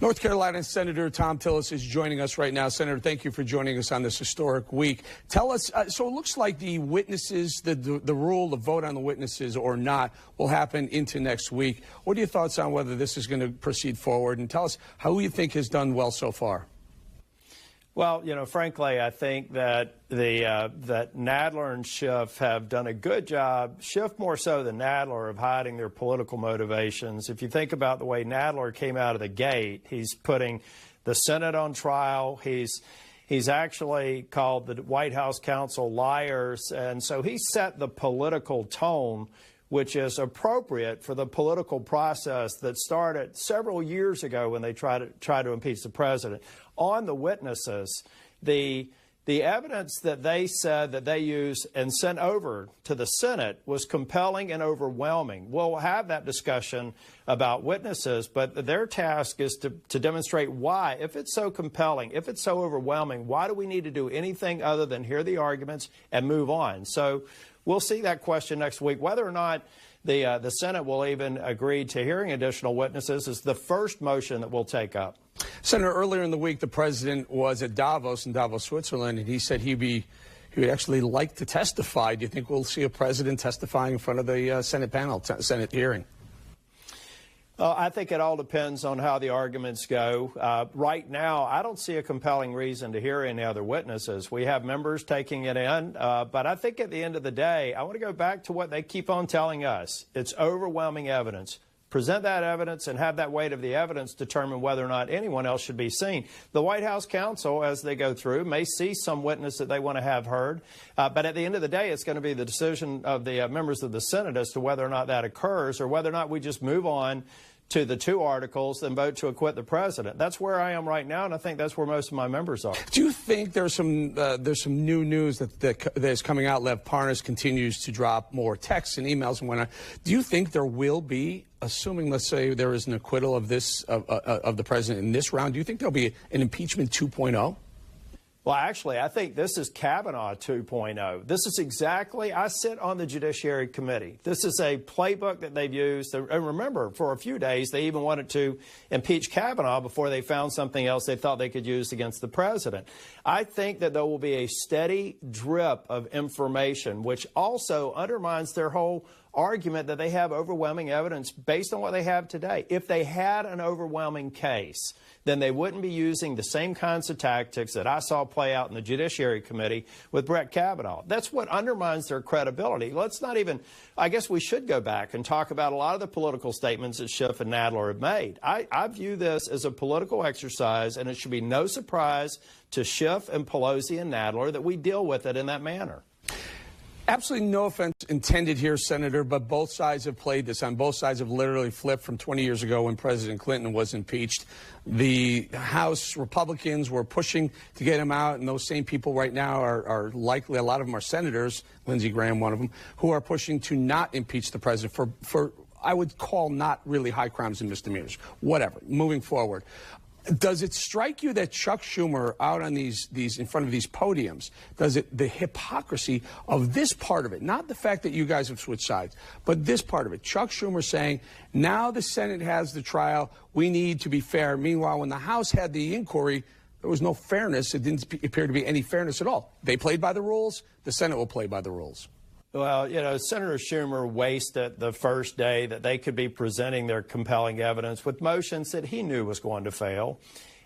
North Carolina Senator Thom Tillis is joining us right now. Senator, thank you for joining us on this historic week. Tell us, so it looks like the witnesses, the vote on the witnesses or not, will happen into next week. What are your thoughts on whether this is going to proceed forward? And tell us who you think has done well so far. Well, you know, frankly, I think that that Nadler and Schiff have done a good job, Schiff more so than Nadler, of hiding their political motivations. If you think about the way Nadler came out of the gate, he's putting the Senate on trial. He's actually called the White House counsel liars, and so he set the political tone, which is appropriate for the political process that started several years ago when they tried to impeach the president. On the witnesses, the evidence that they said that they used and sent over to the Senate was compelling and overwhelming. We'll have that discussion about witnesses, but their task is to demonstrate why, if it's so compelling, if it's so overwhelming, why do we need to do anything other than hear the arguments and move on? So we'll see that question next week. Whether or not the Senate will even agree to hearing additional witnesses is the first motion that we'll take up. Senator, earlier in the week, the president was at Davos in Davos, Switzerland, and he said he would actually like to testify. Do you think we'll see a president testifying in front of the Senate panel, Senate hearing? I think it all depends on how the arguments go. Right now, I don't see a compelling reason to hear any other witnesses. We have members taking it in, but I think at the end of the day, I want to go back to what they keep on telling us. It's overwhelming evidence. Present that evidence and have that weight of the evidence determine whether or not anyone else should be seen. The White House counsel, as they go through, may see some witness that they want to have heard, but at the end of the day, it's going to be the decision of the members of the Senate as to whether or not that occurs or whether or not we just move on to the two articles and vote to acquit the president. That's where I am right now, and I think that's where most of my members are. Do you think there's some new news that is coming out? Lev Parnas continues to drop more texts and emails and whatnot. Do you think there will be, assuming, let's say, there is an acquittal of this of the president in this round, do you think there'll be an impeachment 2.0? Well, actually, I think this is Kavanaugh 2.0. This is exactly, I sit on the Judiciary Committee. This is a playbook that they've used. And remember, for a few days, they even wanted to impeach Kavanaugh before they found something else they thought they could use against the president. I think that there will be a steady drip of information, which also undermines their whole argument that they have overwhelming evidence based on what they have today. If they had an overwhelming case, then they wouldn't be using the same kinds of tactics that I saw play out in the Judiciary Committee with Brett Kavanaugh. That's what undermines their credibility. Let's not even, I guess we should go back and talk about a lot of the political statements that Schiff and Nadler have made. I view this as a political exercise, and it should be no surprise to Schiff and Pelosi and Nadler that we deal with it in that manner. Absolutely no offense intended here, Senator, but both sides have played this on. Both sides have literally flipped from 20 years ago when President Clinton was impeached. The House Republicans were pushing to get him out, and those same people right now are likely, a lot of them are senators, Lindsey Graham one of them, who are pushing to not impeach the president for I would call not really high crimes and misdemeanors. Whatever, moving forward. Does it strike you that Chuck Schumer out on these in front of these podiums, the hypocrisy of this part of it, not the fact that you guys have switched sides, but this part of it, Chuck Schumer saying, now the Senate has the trial, we need to be fair. Meanwhile, when the House had the inquiry, there was no fairness. It didn't appear to be any fairness at all. They played by the rules. The Senate will play by the rules. Well, you know, Senator Schumer wasted the first day that they could be presenting their compelling evidence with motions that he knew was going to fail.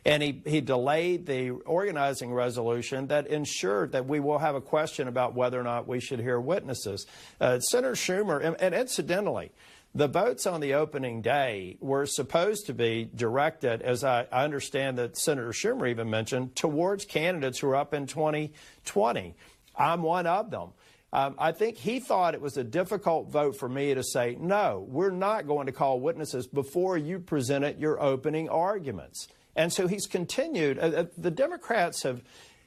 And he delayed the organizing resolution that ensured that we will have a question about whether or not we should hear witnesses. Senator Schumer, and incidentally, the votes on the opening day were supposed to be directed, as I understand that Senator Schumer even mentioned, towards candidates who are up in 2020. I'm one of them. I think he thought it was a difficult vote for me to say, no, we're not going to call witnesses before you presented your opening arguments. And so he's continued. The Democrats have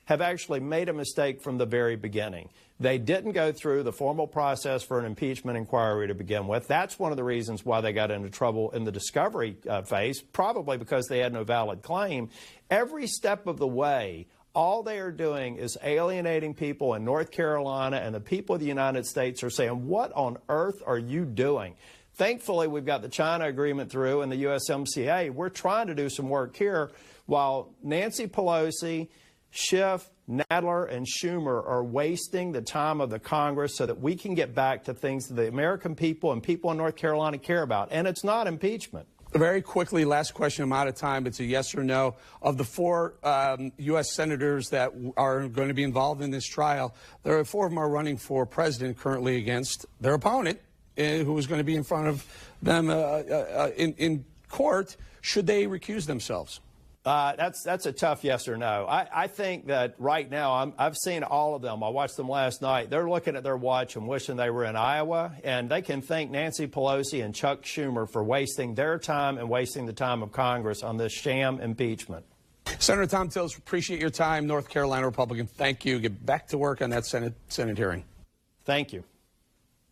actually made a mistake from the very beginning. They didn't go through the formal process for an impeachment inquiry to begin with. That's one of the reasons why they got into trouble in the discovery phase, probably because they had no valid claim. Every step of the way, all they are doing is alienating people in North Carolina, and the people of the United States are saying, what on earth are you doing? Thankfully, we've got the China agreement through and the USMCA. We're trying to do some work here while Nancy Pelosi, Schiff, Nadler, and Schumer are wasting the time of the Congress so that we can get back to things that the American people and people in North Carolina care about. And it's not impeachment. Very quickly, last question. I'm out of time. It's a yes or no. Of the 4 U.S. senators that are going to be involved in this trial, there are 4 of them are running for president currently against their opponent, who is going to be in front of them in court. Should they recuse themselves? That's a tough yes or no. I think that right now, I've seen all of them. I watched them last night. They're looking at their watch and wishing they were in Iowa, and they can thank Nancy Pelosi and Chuck Schumer for wasting their time and wasting the time of Congress on this sham impeachment. Senator Thom Tillis, appreciate your time. North Carolina Republican, thank you. Get back to work on that Senate hearing. Thank you.